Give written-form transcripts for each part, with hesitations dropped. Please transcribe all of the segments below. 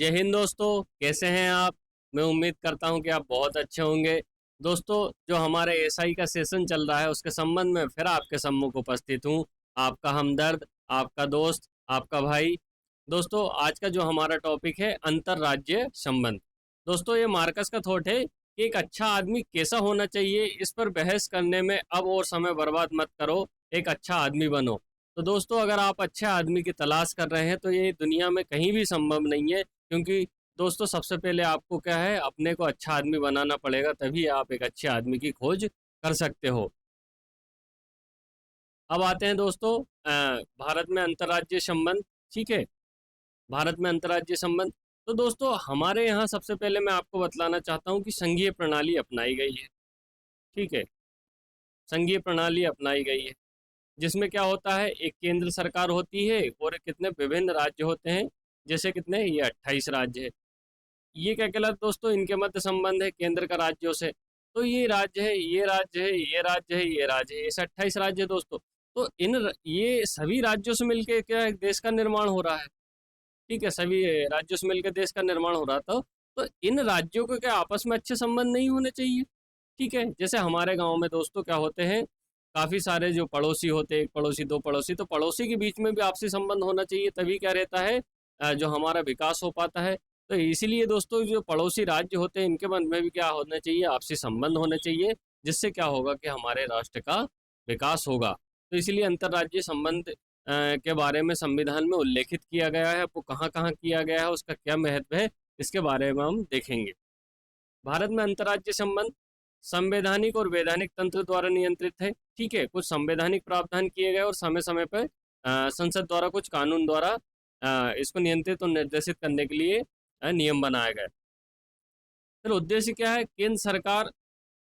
जय हिंद दोस्तों, कैसे हैं आप। मैं उम्मीद करता हूं कि आप बहुत अच्छे होंगे। दोस्तों, जो हमारे एसआई का सेशन चल रहा है उसके संबंध में फिर आपके सम्मुख उपस्थित हूं। आपका हमदर्द, आपका दोस्त, आपका भाई। दोस्तों, आज का जो हमारा टॉपिक है अंतर्राज्यीय संबंध। दोस्तों, ये मार्कस का थॉट है कि एक अच्छा आदमी कैसा होना चाहिए, इस पर बहस करने में अब और समय बर्बाद मत करो, एक अच्छा आदमी बनो। तो दोस्तों, अगर आप अच्छे आदमी की तलाश कर रहे हैं तो ये दुनिया में कहीं भी संभव नहीं है, क्योंकि दोस्तों सबसे पहले आपको क्या है, अपने को अच्छा आदमी बनाना पड़ेगा, तभी आप एक अच्छे आदमी की खोज कर सकते हो। अब आते हैं दोस्तों भारत में अंतर्राज्यीय संबंध। ठीक है, भारत में अंतर्राज्यीय संबंध। तो दोस्तों, हमारे यहाँ सबसे पहले मैं आपको बतलाना चाहता हूँ कि संघीय प्रणाली अपनाई गई है। ठीक है, संघीय प्रणाली अपनाई गई है, जिसमें क्या होता है, एक केंद्र सरकार होती है और कितने विभिन्न राज्य होते हैं। जैसे कितने, ये 28 राज्य है। ये क्या कहलाता दोस्तों, इनके मध्य संबंध है केंद्र का राज्यों से। तो ये राज्य है, ये राज्य है, ये राज्य है, ये राज्य है, ऐसे 28 राज्य है दोस्तों। तो ये सभी राज्यों से मिलके क्या एक देश का निर्माण हो रहा है। ठीक है, सभी राज्यों से मिलकर देश का निर्माण हो रहा था। तो इन राज्यों को क्या आपस में अच्छे संबंध नहीं होने चाहिए। ठीक है, जैसे हमारे गांव में दोस्तों क्या होते हैं, काफी सारे जो पड़ोसी होते हैं, एक पड़ोसी दो पड़ोसी, तो पड़ोसी के बीच में भी आपसी संबंध होना चाहिए, तभी क्या रहता है, जो हमारा विकास हो पाता है। तो इसीलिए दोस्तों, जो पड़ोसी राज्य होते हैं इनके मन में भी क्या होना चाहिए, आपसी संबंध होने चाहिए, जिससे क्या होगा कि हमारे राष्ट्र का विकास होगा। तो इसलिए अंतर्राज्यीय संबंध के बारे में संविधान में उल्लेखित किया गया है। वो कहाँ कहाँ किया गया है, उसका क्या महत्व है, इसके बारे में हम देखेंगे। भारत में अंतर्राज्यीय संबंध संवैधानिक और वैधानिक तंत्र द्वारा नियंत्रित है। ठीक है, कुछ संवैधानिक प्रावधान किए गए और समय समय पर संसद द्वारा कुछ कानून द्वारा इसको नियंत्रित और निर्देशित करने के लिए नियम बनाए गए। फिर उद्देश्य क्या है, केंद्र सरकार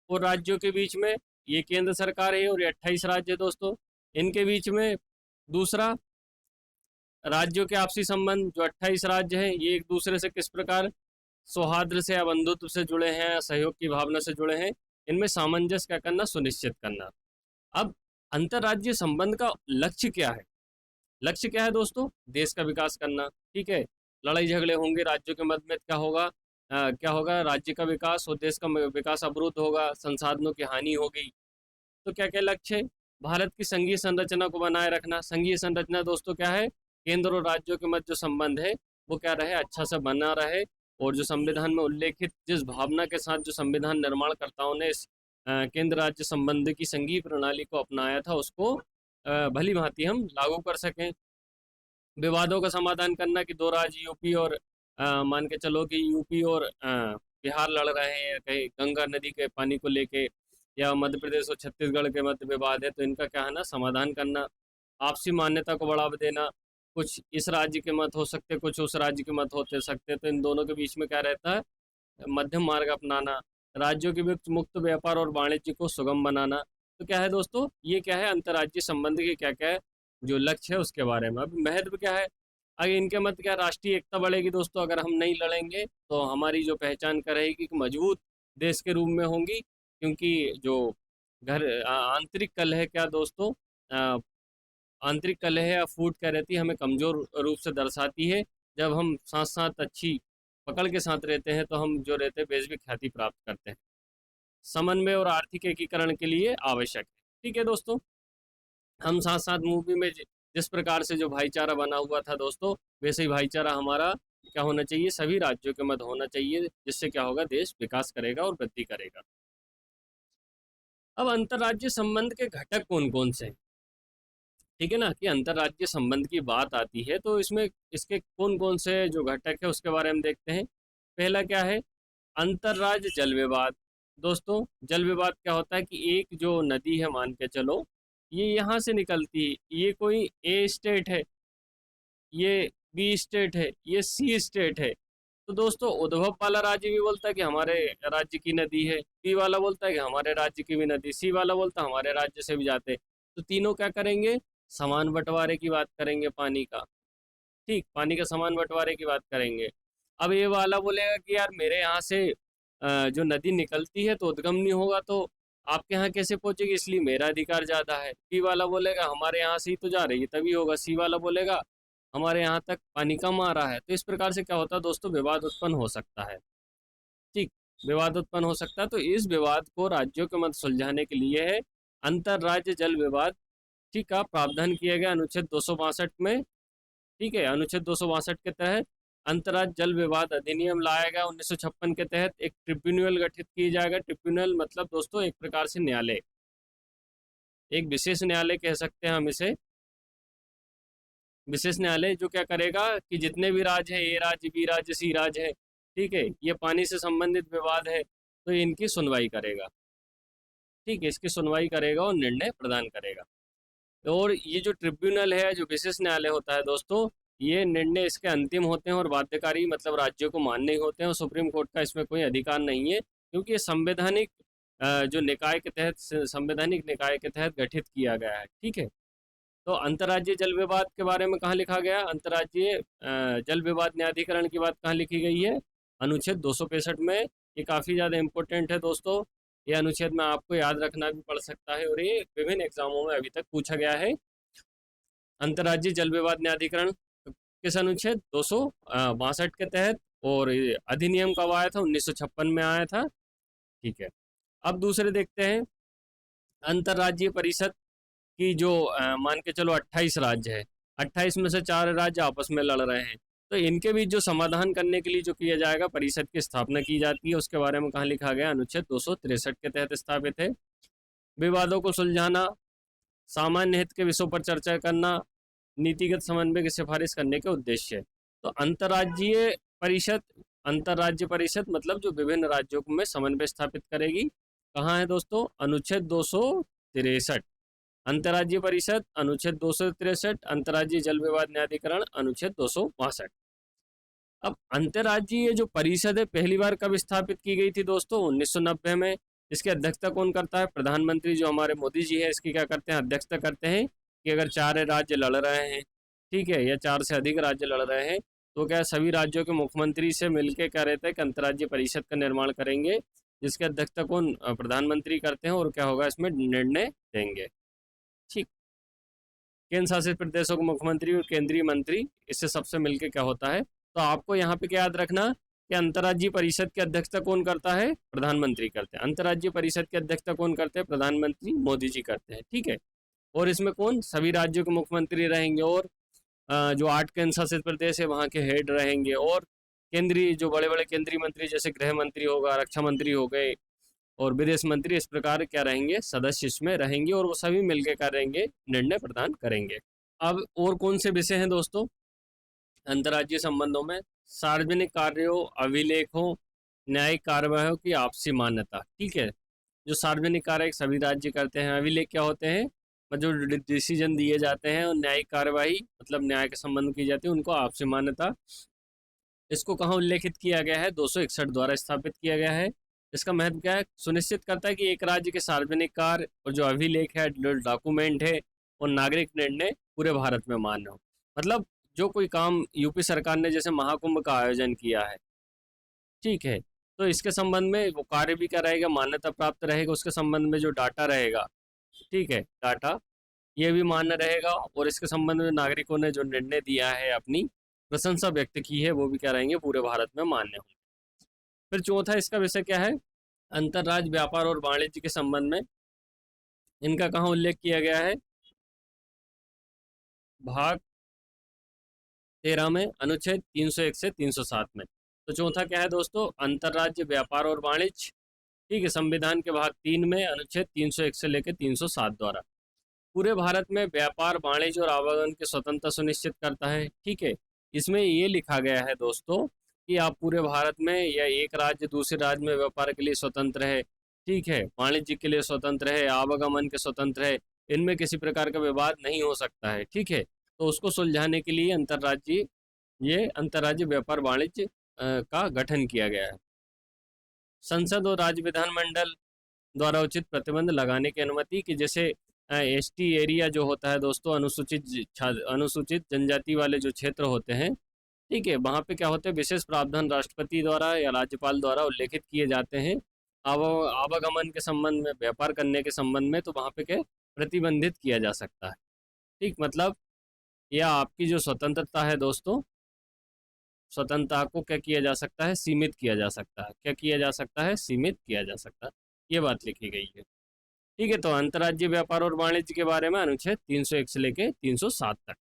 और राज्यों के बीच में, ये केंद्र सरकार है और ये 28 राज्य है दोस्तों, इनके बीच में। दूसरा, राज्यों के आपसी संबंध, जो 28 राज्य हैं ये एक दूसरे से किस प्रकार सौहार्द से या बंधुत्व से जुड़े हैं, सहयोग की भावना से जुड़े हैं, इनमें सामंजस्य क्या करना, सुनिश्चित करना। अब अंतर्राज्यीय संबंध का लक्ष्य क्या है, लक्ष्य क्या है दोस्तों, देश का विकास करना। ठीक है, लड़ाई झगड़े होंगे राज्यों के मध्य में, क्या होगा, क्या होगा, राज्य का विकास और देश का विकास अवरुद्ध होगा, संसाधनों की हानि होगी। तो क्या क्या लक्ष्य है, भारत की संघीय संरचना को बनाए रखना। संघीय संरचना दोस्तों क्या है, केंद्र और राज्यों के मध्य जो संबंध है वो क्या रहे, अच्छा से बना रहे। और जो संविधान में उल्लेखित जिस भावना के साथ जो संविधान निर्माणकर्ताओं ने इस केंद्र राज्य संबंध की संघीय प्रणाली को अपनाया था, उसको भली भांति हम लागू कर सकें। विवादों का समाधान करना, कि दो राज्य यूपी और मान के चलो कि यूपी और बिहार लड़ रहे हैं कहीं गंगा नदी के पानी को लेके, या मध्य प्रदेश और छत्तीसगढ़ के मध्य विवाद है, तो इनका क्या है ना, समाधान करना। आपसी मान्यता को बढ़ावा देना, कुछ इस राज्य के मत हो सकते, कुछ उस राज्य के मत होते सकते, तो इन दोनों के बीच में क्या रहता है, मध्यम मार्ग अपनाना। राज्यों के बीच मुक्त व्यापार और वाणिज्य को सुगम बनाना। तो क्या है दोस्तों, ये क्या है, अंतर्राज्यीय संबंध के क्या क्या है जो लक्ष्य है उसके बारे में। अब महत्व क्या है, अगर इनके मत क्या, राष्ट्रीय एकता बढ़ेगी दोस्तों, अगर हम नहीं लड़ेंगे तो हमारी जो पहचान करेगी कि मजबूत देश के रूप में होंगी। क्योंकि जो आंतरिक कलह क्या दोस्तों, अ, आंतरिक कलह या फूट क्या रहती है, हमें कमजोर रूप से दर्शाती है। जब हम साथ साथ अच्छी पकड़ के साथ रहते हैं तो हम जो रहते हैं बेजबी ख्याति प्राप्त करते हैं। समन्वय और आर्थिक एकीकरण के लिए आवश्यक है। ठीक है दोस्तों, हम साथ साथ मूवी में जिस प्रकार से जो भाईचारा बना हुआ था दोस्तों, वैसे ही भाईचारा हमारा क्या होना चाहिए, सभी राज्यों के मध्य होना चाहिए, जिससे क्या होगा, देश विकास करेगा और वृद्धि करेगा। अब अंतर्राज्यीय संबंध के घटक कौन कौन से हैं। ठीक है ना, कि अंतर्राज्यीय संबंध की बात आती है तो इसमें इसके कौन कौन से जो घटक है उसके बारे में देखते हैं। पहला क्या है, अंतर्राज्य जल विवाद। दोस्तों, जल विवाद क्या होता है कि एक जो नदी है, मान के चलो ये यहाँ से निकलती है, ये कोई ए स्टेट है, ये बी स्टेट है, ये सी स्टेट है। तो दोस्तों, उद्भव वाला राज्य भी बोलता है कि हमारे राज्य की नदी है, बी वाला बोलता है कि हमारे राज्य की भी नदी, सी वाला बोलता है हमारे राज्य से भी जाते। तो तीनों क्या करेंगे, समान बंटवारे की बात करेंगे पानी का। ठीक, पानी का समान बंटवारे की बात करेंगे। अब ये वाला बोलेगा कि यार मेरे यहाँ से जो नदी निकलती है तो उद्गम नहीं होगा, तो आपके यहाँ कैसे पहुंचेगी, इसलिए मेरा अधिकार ज्यादा है। बी वाला बोलेगा हमारे यहाँ से ही तो जा रही है तभी होगा। सी वाला बोलेगा हमारे यहाँ तक पानी कम आ रहा है। तो इस प्रकार से क्या होता है दोस्तों, विवाद उत्पन्न हो सकता है। ठीक, विवाद उत्पन्न हो सकता है। तो इस विवाद को राज्यों के मध्य सुलझाने के लिए है अंतर्राज्य जल विवाद, ठीक का प्रावधान किया गया अनुच्छेद 262 में। ठीक है, अनुच्छेद 262 के तहत अंतर्राज्य जल विवाद अधिनियम लाया गया 1956 के तहत। एक ट्रिब्यूनल गठित किया जाएगा। ट्रिब्यूनल मतलब दोस्तों एक प्रकार से न्यायालय, एक विशेष न्यायालय कह सकते हैं हम इसे। विशेष न्यायालय जो क्या करेगा कि जितने भी राज्य है, ए राज्य, बी राज्य, सी राज्य है, ठीक है, ये पानी से संबंधित विवाद है, तो इनकी सुनवाई करेगा। ठीक है, इसकी सुनवाई करेगा और निर्णय प्रदान करेगा। और ये जो ट्रिब्यूनल है, जो विशेष न्यायालय होता है दोस्तों, ये निर्णय इसके अंतिम होते हैं और बाध्यकारी मतलब राज्यों को मान्य ही होते हैं, और सुप्रीम कोर्ट का इसमें कोई अधिकार नहीं है, क्योंकि ये संवैधानिक जो निकाय के तहत, संवैधानिक निकाय के तहत गठित किया गया है। ठीक है, तो अंतर्राज्यीय जल विवाद के बारे में कहाँ लिखा गया, अंतर्राज्यीय जल विवाद न्यायाधिकरण की बात कहाँ लिखी गई है, अनुच्छेद 265 में। ये काफ़ी ज़्यादा इम्पोर्टेंट है दोस्तों, ये अनुच्छेद में आपको याद रखना भी पड़ सकता है, और ये विभिन्न एग्जामों में अभी तक पूछा गया है। अंतर्राज्यीय जल विवाद न्यायाधिकरण किस अनुच्छेद 262 के तहत, और ये अधिनियम कब आया था, 1956 में आया था। ठीक है, अब दूसरे देखते हैं। अंतर्राज्यीय परिषद कि जो मान के चलो 28 राज्य है, 28 में से 4 राज्य आपस में लड़ रहे हैं, तो इनके बीच जो समाधान करने के लिए जो किया जाएगा, परिषद की स्थापना की जाती है। उसके बारे में कहाँ लिखा गया, अनुच्छेद 263 के तहत स्थापित है। विवादों को सुलझाना, सामान्य हित के विषयों पर चर्चा करना, नीतिगत समन्वय की सिफारिश करने के उद्देश्य। तो अंतर्राज्यीय परिषद, अंतर्राज्य परिषद मतलब जो विभिन्न राज्यों में समन्वय स्थापित करेगी। कहाँ है दोस्तों, अनुच्छेद 263। अंतर्राज्यीय परिषद अनुच्छेद 263, अंतर्राज्यीय जल विवाद न्यायाधिकरण अनुच्छेद 262। अब अंतर्राज्यीय जो परिषद है पहली बार कब स्थापित की गई थी दोस्तों, 1990 में। इसकी अध्यक्षता कौन करता है, प्रधानमंत्री जो हमारे मोदी जी है, इसकी क्या करते हैं, अध्यक्षता करते हैं। कि अगर 4 राज्य लड़ रहे हैं, ठीक है, या 4 से अधिक राज्य लड़ रहे हैं, तो क्या सभी राज्यों के मुख्यमंत्री से मिलकर क्या रहता है कि अंतर्राज्यीय परिषद का निर्माण करेंगे, जिसकी अध्यक्षता कौन, प्रधानमंत्री करते हैं, और क्या होगा इसमें निर्णय देंगे। ठीक, केंद्र शासित प्रदेशों के मुख्यमंत्री और केंद्रीय मंत्री इससे सबसे मिलके क्या होता है। तो आपको यहाँ पे क्या याद रखना कि अंतर्राज्यीय परिषद की अध्यक्षता कौन करता है, प्रधानमंत्री करते हैं। अंतर्राज्यीय परिषद की अध्यक्षता कौन करते हैं, प्रधानमंत्री मोदी जी करते हैं। ठीक है, और इसमें कौन, सभी राज्यों के मुख्यमंत्री रहेंगे, और जो 8 केंद्र शासित प्रदेश है वहाँ के हेड रहेंगे, और केंद्रीय जो बड़े बड़े केंद्रीय मंत्री जैसे गृह मंत्री होगा, रक्षा मंत्री हो गए, और विदेश मंत्री, इस प्रकार क्या रहेंगे, सदस्य इसमें रहेंगे, और वो सभी मिलकर क्या रहेंगे, निर्णय प्रदान करेंगे। अब और कौन से विषय हैं दोस्तों अंतर्राज्यीय संबंधों में, सार्वजनिक कार्यों, अभिलेखों, न्यायिक कार्यवाही की आपसी मान्यता। ठीक है, जो सार्वजनिक कार्य सभी राज्य करते हैं, अभिलेख क्या होते हैं, मतलब जो डिसीजन दिए जाते हैं, और न्यायिक कार्यवाही मतलब न्याय के संबंध की जाती है, उनको आपसी मान्यता। इसको कहाँ उल्लेखित किया गया है, 261 द्वारा स्थापित किया गया है। इसका महत्व क्या है, सुनिश्चित करता है कि एक राज्य के सार्वजनिक कार्य और जो अभिलेख है, जो डॉक्यूमेंट है, और नागरिक निर्णय पूरे भारत में मान्य हो। मतलब जो कोई काम यूपी सरकार ने जैसे महाकुंभ का आयोजन किया है, ठीक है, तो इसके संबंध में वो कार्य भी क्या रहेगा, मान्यता प्राप्त रहेगा। उसके संबंध में जो डाटा रहेगा, ठीक है, डाटा ये भी मान्य रहेगा, और इसके संबंध में नागरिकों ने जो निर्णय दिया है, अपनी प्रशंसा व्यक्त की है, वो भी क्या रहेंगे, पूरे भारत में मान्य होंगे। फिर चौथा इसका विषय क्या है, अंतर्राज्य व्यापार और वाणिज्य के संबंध में इनका कहाँ उल्लेख किया गया है, भाग 13 में, अनुच्छेद 301 से 307 में। तो चौथा क्या है दोस्तों, अंतर्राज्य व्यापार और वाणिज्य। ठीक है, संविधान के भाग 3 में, अनुच्छेद 301 से लेकर 307 द्वारा पूरे भारत में व्यापार, वाणिज्य और आवागमन की स्वतंत्रता सुनिश्चित करता है। ठीक है, इसमें ये लिखा गया है दोस्तों कि आप पूरे भारत में, या एक राज्य दूसरे राज्य में व्यापार के लिए स्वतंत्र है, ठीक है, वाणिज्य के लिए स्वतंत्र है, आवागमन के स्वतंत्र है, इनमें किसी प्रकार का विवाद नहीं हो सकता है। ठीक है, तो उसको सुलझाने के लिए अंतर्राज्यीय, ये अंतर्राज्यीय व्यापार वाणिज्य का गठन किया गया है। संसद और राज्य विधानमंडल द्वारा उचित प्रतिबंध लगाने की अनुमति, कि जैसे एसटी एरिया जो होता है दोस्तों, अनुसूचित जनजाति वाले जो क्षेत्र होते हैं, ठीक है, वहाँ पे क्या होते हैं, विशेष प्रावधान राष्ट्रपति द्वारा या राज्यपाल द्वारा उल्लेखित किए जाते हैं। आवागमन के संबंध में, व्यापार करने के संबंध में, तो वहाँ पे क्या प्रतिबंधित किया जा सकता है। ठीक, मतलब या आपकी जो स्वतंत्रता है दोस्तों, स्वतंत्रता को क्या किया जा सकता है, सीमित किया जा सकता है। क्या किया जा सकता है, सीमित किया जा सकता है। ये बात लिखी गई है। ठीक है, तो अंतर्राज्यीय व्यापार और वाणिज्य के बारे में अनुच्छेद 301 से लेके 307 तक।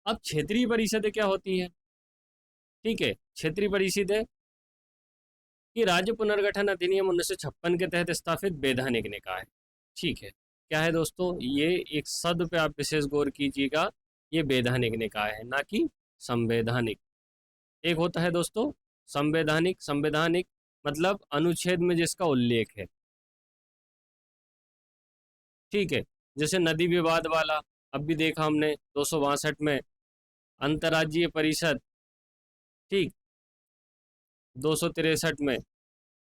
अब क्षेत्रीय परिषदें क्या होती है? ठीक है, क्षेत्रीय परिषदें कि राज्य पुनर्गठन अधिनियम 1956 के तहत स्थापित वैधानिक निकाय। ठीक है, क्या है दोस्तों, ये एक शब्द पे आप विशेष गौर कीजिएगा, ये वैधानिक निकाय है, ना कि संवैधानिक। एक होता है दोस्तों संवैधानिक, संवैधानिक मतलब अनुच्छेद में जिसका उल्लेख है। ठीक है, जैसे नदी विवाद वाला, अब भी देखा हमने 262 में अंतर्राज्यीय परिषद, ठीक, 263 में।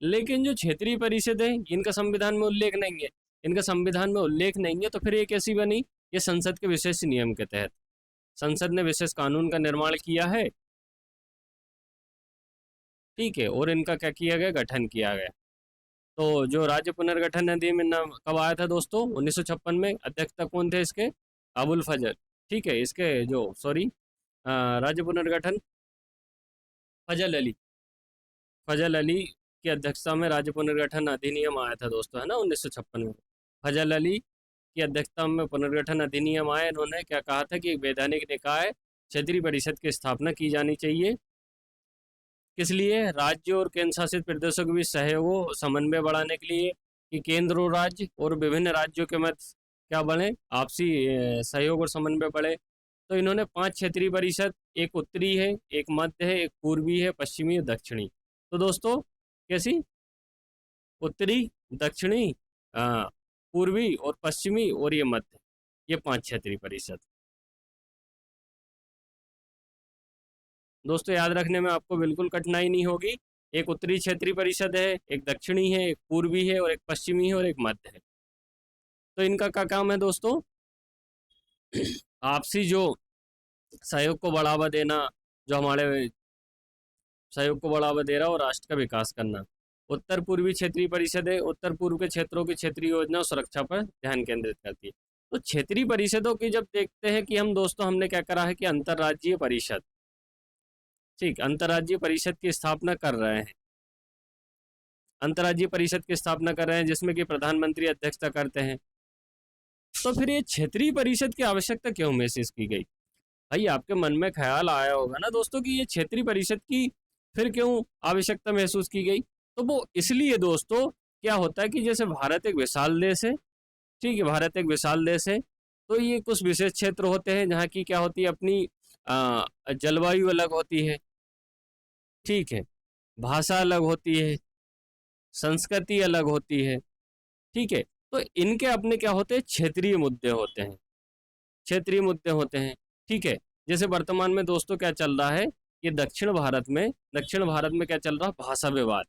लेकिन जो क्षेत्रीय परिषद है इनका संविधान में उल्लेख नहीं है। इनका संविधान में उल्लेख नहीं है तो फिर ये कैसी बनी? ये संसद के विशेष नियम के तहत, संसद ने विशेष कानून का निर्माण किया है। ठीक है, और इनका क्या किया गया, गठन किया गया। तो जो राज्य पुनर्गठन अधिनियम कब आया था दोस्तों? 1956 में। अध्यक्षता कौन थे इसके? अबुल फजल। ठीक है, इसके जो सॉरी राज्य पुनर्गठन फजल अली, फजल अली की अध्यक्षता में राज्य पुनर्गठन अधिनियम आया था दोस्तों, है ना, 1956 में। फजल अली की अध्यक्षता में पुनर्गठन अधिनियम आया। इन्होंने क्या कहा था कि एक वैधानिक निकाय क्षेत्रीय परिषद की स्थापना की जानी चाहिए। किस लिए? राज्य और केंद्र शासित प्रदेशों के बीच सहयोग और समन्वय बढ़ाने के लिए, कि केंद्र और राज्य और विभिन्न राज्यों के मध्य क्या बढ़े, आपसी सहयोग और समन्वय बढ़े। तो इन्होंने 5 क्षेत्रीय परिषद, एक उत्तरी है, एक मध्य है, एक पूर्वी है, पश्चिमी और दक्षिणी। तो दोस्तों कैसी? उत्तरी, दक्षिणी, पूर्वी और पश्चिमी और ये मध्य, ये 5 क्षेत्रीय परिषद। दोस्तों याद रखने में आपको बिल्कुल कठिनाई नहीं होगी। एक उत्तरी क्षेत्रीय परिषद है, एक दक्षिणी है, एक पूर्वी है और एक पश्चिमी है और एक मध्य है। तो इनका क्या काम है दोस्तों? आपसी जो सहयोग को बढ़ावा देना, जो हमारे सहयोग को बढ़ावा दे रहा है, और राष्ट्र का विकास करना। उत्तर पूर्वी क्षेत्रीय परिषद है, उत्तर पूर्व के क्षेत्रों की क्षेत्रीय योजना और सुरक्षा पर ध्यान केंद्रित करती है। तो क्षेत्रीय परिषदों की जब देखते हैं कि हम दोस्तों, हमने क्या करा है कि अंतर्राज्यीय परिषद, ठीक, अंतर्राज्यीय परिषद की स्थापना कर रहे हैं। अंतर्राज्यीय परिषद की स्थापना कर रहे हैं जिसमें कि प्रधानमंत्री अध्यक्षता करते हैं। तो फिर ये क्षेत्रीय परिषद की आवश्यकता क्यों महसूस की गई? भाई आपके मन में ख्याल आया होगा ना दोस्तों कि ये क्षेत्रीय परिषद की फिर क्यों आवश्यकता महसूस की गई? तो वो इसलिए दोस्तों, क्या होता है कि जैसे भारत एक विशाल देश है, ठीक है, भारत एक विशाल देश है, तो ये कुछ विशेष क्षेत्र होते हैं जहाँ की क्या होती है, अपनी जलवायु अलग होती है, ठीक है, भाषा अलग होती है, संस्कृति अलग होती है, ठीक है। तो इनके अपने क्या होते हैं, क्षेत्रीय मुद्दे होते हैं, क्षेत्रीय मुद्दे होते हैं, ठीक है। जैसे वर्तमान में दोस्तों क्या चल रहा है, ये दक्षिण भारत में क्या चल रहा है, भाषा विवाद,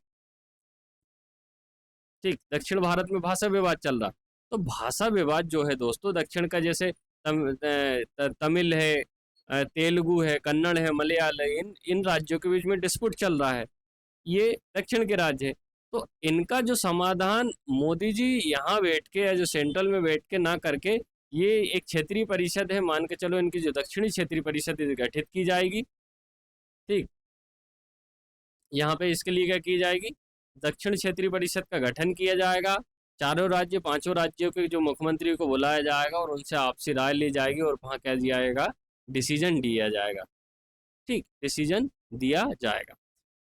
ठीक, दक्षिण भारत में भाषा विवाद चल रहा। तो भाषा विवाद जो है दोस्तों, दक्षिण का जैसे तमिल है, तेलुगु है, कन्नड़ है, मलयालम, इन राज्यों के बीच में डिस्प्यूट चल रहा है, ये दक्षिण के राज्य है। तो इनका जो समाधान मोदी जी यहाँ बैठ के या जो सेंट्रल में बैठ के ना करके, ये एक क्षेत्रीय परिषद है, मान के चलो, इनकी जो दक्षिणी क्षेत्रीय परिषद गठित की जाएगी, ठीक, यहाँ पे इसके लिए क्या की जाएगी, दक्षिण क्षेत्रीय परिषद का गठन किया जाएगा। चारों राज्य, पांचों राज्यों के जो मुख्यमंत्री को बुलाया जाएगा और उनसे आपसी राय ली जाएगी और वहाँ क्या दिया जाएगा, डिसीजन दिया जाएगा, ठीक, डिसीजन दिया जाएगा।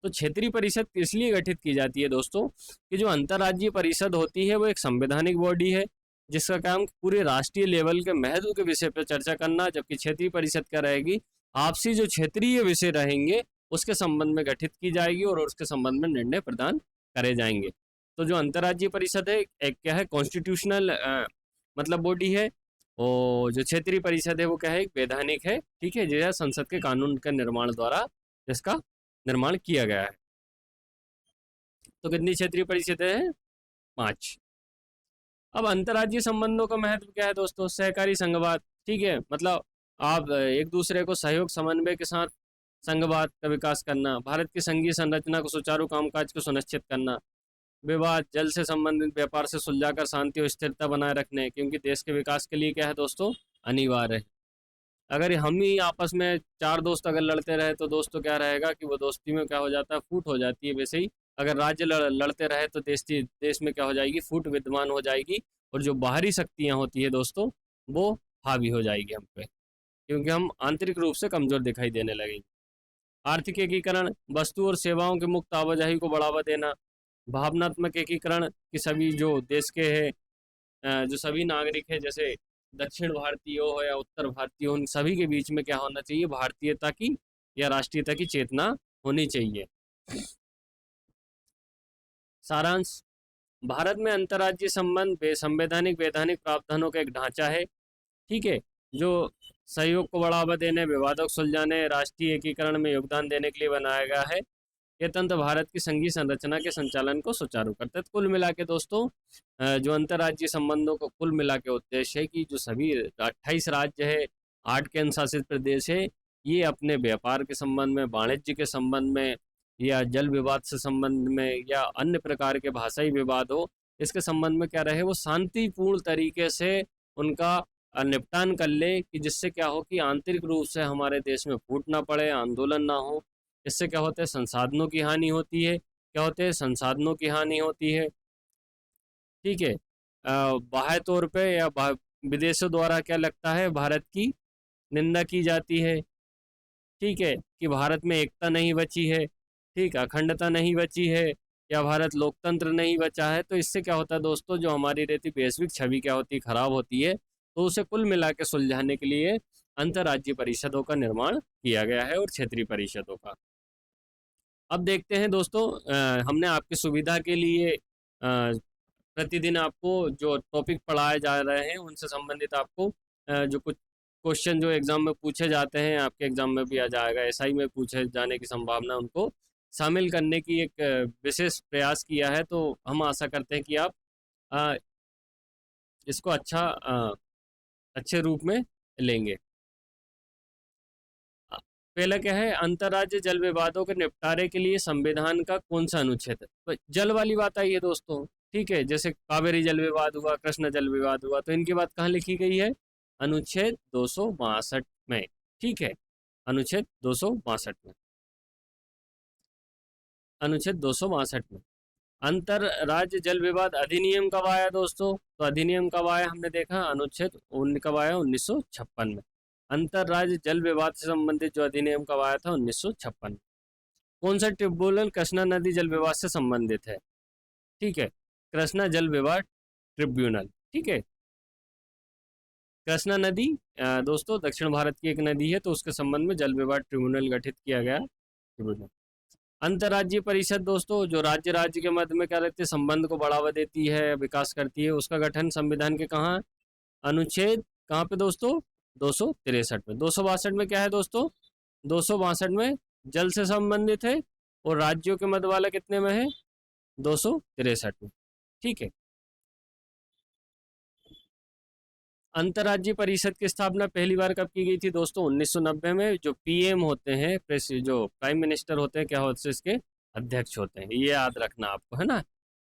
तो क्षेत्रीय परिषद इसलिए गठित की जाती है दोस्तों कि जो अंतर्राज्यीय परिषद होती है वो एक संवैधानिक बॉडी है जिसका काम पूरे राष्ट्रीय लेवल के महत्व के विषय पर चर्चा करना, जबकि क्षेत्रीय परिषद क्या रहेगी, आपसी जो क्षेत्रीय विषय रहेंगे उसके संबंध में गठित की जाएगी और उसके संबंध में निर्णय प्रदान करे जाएंगे। तो जो अंतर्राज्यीय परिषद है एक क्या है, कॉन्स्टिट्यूशनल मतलब बॉडी है, और जो क्षेत्रीय परिषद है वो क्या है, एक वैधानिक है, ठीक है, जो संसद के कानून के निर्माण द्वारा इसका निर्माण किया गया है। तो कितनी क्षेत्रीय परिषदें हैं? 5। अब अंतर्राज्यीय संबंधों का महत्व क्या है दोस्तों? सहकारी संघवाद, ठीक है, मतलब आप एक दूसरे को सहयोग समन्वय के साथ संघवाद का विकास करना, भारत की संघीय संरचना को सुचारू कामकाज को सुनिश्चित करना, विवाद जल से संबंधित व्यापार से सुलझाकर शांति और स्थिरता बनाए रखने, क्योंकि देश के विकास के लिए क्या है दोस्तों, अनिवार्य है। अगर हम ही आपस में चार दोस्त अगर लड़ते रहे तो दोस्त तो क्या रहेगा कि वो दोस्ती में क्या हो जाता है, फूट हो जाती है। वैसे ही अगर राज्य लड़ते रहे तो देश में क्या हो जाएगी, फूट विद्यमान हो जाएगी। और जो बाहरी शक्तियाँ होती है दोस्तों, वो हावी हो जाएगी हम पे, क्योंकि हम आंतरिक रूप से कमज़ोर दिखाई देने लगेंगे। आर्थिक एकीकरण, वस्तु और सेवाओं की मुक्त आवाजाही को बढ़ावा देना। भावनात्मक एकीकरण कि सभी जो देश के हैं, जो सभी नागरिक हैं, जैसे दक्षिण भारतीय हो या उत्तर भारतीय हो, उन सभी के बीच में क्या होना चाहिए, भारतीयता की या राष्ट्रीयता की चेतना होनी चाहिए। सारांश, भारत में अंतर्राज्यीय संबंध संवैधानिक वैधानिक प्रावधानों का एक ढांचा है, ठीक है, जो सहयोग को बढ़ावा देने, विवादों को सुलझाने, राष्ट्रीय एकीकरण में योगदान देने के लिए बनाया गया है। ये तंत्र भारत की संघीय संरचना के संचालन को सुचारू करता है। तो कुल मिला के दोस्तों, जो अंतर्राज्यीय संबंधों को कुल मिला के उद्देश्य है कि जो सभी 28 राज्य है, 8 केंद्र शासित प्रदेश है, ये अपने व्यापार के संबंध में, वाणिज्य के संबंध में, या जल विवाद से संबंध में, या अन्य प्रकार के भाषाई विवाद हो, इसके संबंध में क्या रहे, वो शांतिपूर्ण तरीके से उनका निपटान कर ले, कि जिससे क्या हो कि आंतरिक रूप से हमारे देश में फूट ना पड़े, आंदोलन ना हो। इससे क्या होता है, संसाधनों की हानि होती है। क्या होते हैं, संसाधनों की हानि होती है, ठीक है। बाह्य तौर पे या विदेशों द्वारा क्या लगता है, भारत की निंदा की जाती है, ठीक है, कि भारत में एकता नहीं बची है, ठीक, अखंडता नहीं बची है, या भारत लोकतंत्र नहीं बचा है। तो इससे क्या होता है दोस्तों, जो हमारी रहती वैश्विक छवि क्या होती है, खराब होती है। तो उसे कुल मिला के सुलझाने के लिए अंतर्राज्यीय परिषदों का निर्माण किया गया है, और क्षेत्रीय परिषदों का। अब देखते हैं दोस्तों, हमने आपकी सुविधा के लिए प्रतिदिन आपको जो टॉपिक पढ़ाए जा रहे हैं उनसे संबंधित आपको जो कुछ क्वेश्चन जो एग्जाम में पूछे जाते हैं, आपके एग्जाम में भी आ जाएगा, एसआई में पूछे जाने की संभावना, उनको शामिल करने की एक विशेष प्रयास किया है। तो हम आशा करते हैं कि आप अ, इसको अच्छे रूप में लेंगे। पहला क्या है, अंतर्राज्य जल विवादों के निपटारे के लिए संविधान का कौन सा अनुच्छेद है। तो जल वाली बात आई है दोस्तों, ठीक है, जैसे कावेरी जल विवाद हुआ, कृष्ण जल विवाद हुआ, तो इनकी बात कहाँ लिखी गई है, अनुच्छेद 262 में, ठीक है, अनुच्छेद 262 में, अनुच्छेद 262 में। अंतर राज्य जल विवाद अधिनियम कब आया दोस्तों, तो अधिनियम कब आया, हमने देखा अनुच्छेद कब आया, 1956 में। अंतर राज्य जल विवाद से संबंधित जो अधिनियम कब आया था, 1956 में। कौन सा ट्रिब्यूनल कृष्णा नदी जल विवाद से संबंधित है, ठीक है, कृष्णा जल विवाद ट्रिब्यूनल, ठीक है। कृष्णा नदी दोस्तों दक्षिण भारत की एक नदी है, तो उसके संबंध में जल विवाद ट्रिब्यूनल गठित किया गया ट्रिब्यूनल। अंतर्राज्यीय परिषद दोस्तों, जो राज्य राज्य के मध्य में क्या रहती है, संबंध को बढ़ावा देती है, विकास करती है, उसका गठन संविधान के कहाँ, अनुच्छेद कहाँ पे दोस्तों, 263 में। 262 में क्या है दोस्तों, 262 में जल से संबंधित है, और राज्यों के मध्य वाला कितने में है, 263 में, ठीक है। अंतर्राज्यीय परिषद की स्थापना पहली बार कब की गई थी दोस्तों, 1990 में। जो पीएम होते हैं, जो प्राइम मिनिस्टर होते हैं, क्या होते हैं, इसके अध्यक्ष होते हैं, ये याद रखना आपको, है ना।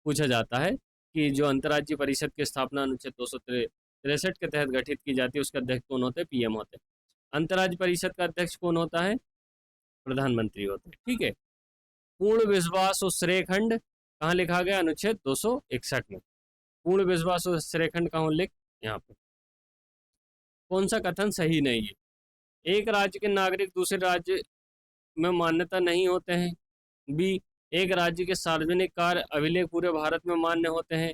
पूछा जाता है कि जो अंतर्राज्यीय परिषद की स्थापना अनुच्छेद 263 के तहत गठित की जाती है, उसके अध्यक्ष कौन होते हैं, पीएम होते हैं। अंतर्राज्यीय परिषद का अध्यक्ष कौन होता है, प्रधानमंत्री होते हैं, ठीक है। पूर्ण विश्वास और श्रेयखंड कहाँ लिखा गया, अनुच्छेद 261 में। पूर्ण विश्वास और श्रेयखंड का उल्लेख यहाँ पे। कौन सा कथन सही नहीं है, एक राज्य के नागरिक दूसरे राज्य में मान्यता नहीं होते हैं। बी, एक राज्य के सार्वजनिक कार्य अभिलेख पूरे भारत में मान्य होते हैं,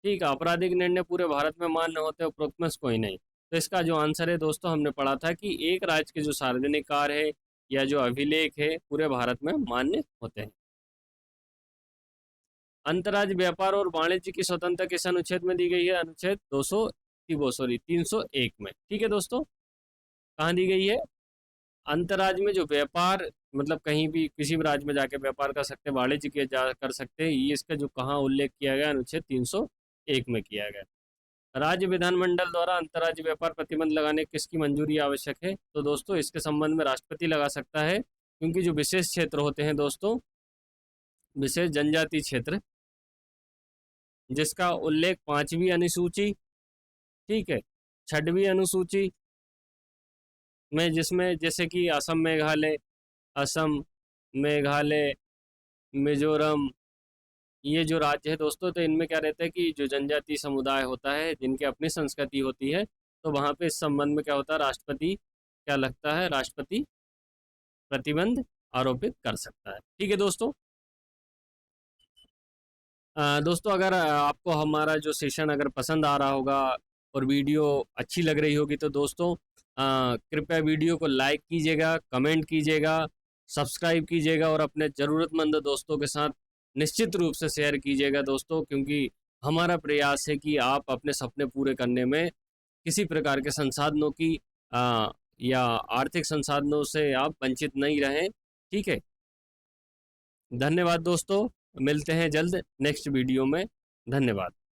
ठीक है, आपराधिक निर्णय पूरे भारत में मान्य होते हैं, उपरोक्त में से कोई नहीं। तो इसका जो आंसर है दोस्तों, हमने पढ़ा था कि एक राज्य के जो सार्वजनिक कार्य है या जो अभिलेख है पूरे भारत में मान्य होते हैं। अंतर्राज्यीय व्यापार और वाणिज्य की स्वतंत्रता किस अनुच्छेद में दी गई है, अनुच्छेद 301 में, ठीक है दोस्तों। कहाँ दी गई है, अंतर्राज्य में जो व्यापार, मतलब कहीं भी किसी भी राज्य में जाके व्यापार कर सकते हैं, वाणिज्य किया जा कर सकते हैं, ये इसका जो कहाँ उल्लेख किया गया, अनुच्छेद 301 में किया गया। राज्य विधानमंडल द्वारा अंतर्राज्य व्यापार प्रतिबंध लगाने किसकी मंजूरी आवश्यक है, तो दोस्तों इसके संबंध में राष्ट्रपति लगा सकता है, क्योंकि जो विशेष क्षेत्र होते हैं दोस्तों, विशेष जनजाति क्षेत्र, जिसका उल्लेख 5वीं अनुसूची, ठीक है, 6वीं अनुसूची, में, जिसमें जैसे कि असम, मेघालय, मिजोरम, ये जो राज्य है दोस्तों, तो इनमें क्या रहता है कि जो जनजातीय समुदाय होता है, जिनकी अपनी संस्कृति होती है, तो वहाँ पे इस संबंध में क्या होता है, राष्ट्रपति क्या लगता है, राष्ट्रपति प्रतिबंध आरोपित कर सकता है। ठीक है दोस्तों। दोस्तों, अगर आपको हमारा जो सेशन अगर पसंद आ रहा होगा और वीडियो अच्छी लग रही होगी, तो दोस्तों कृपया वीडियो को लाइक कीजिएगा, कमेंट कीजिएगा, सब्सक्राइब कीजिएगा और अपने ज़रूरतमंद दोस्तों के साथ निश्चित रूप से शेयर कीजिएगा दोस्तों, क्योंकि हमारा प्रयास है कि आप अपने सपने पूरे करने में किसी प्रकार के संसाधनों की या आर्थिक संसाधनों से आप वंचित नहीं रहें। ठीक है। धन्यवाद दोस्तों, मिलते हैं जल्द नेक्स्ट वीडियो में। धन्यवाद।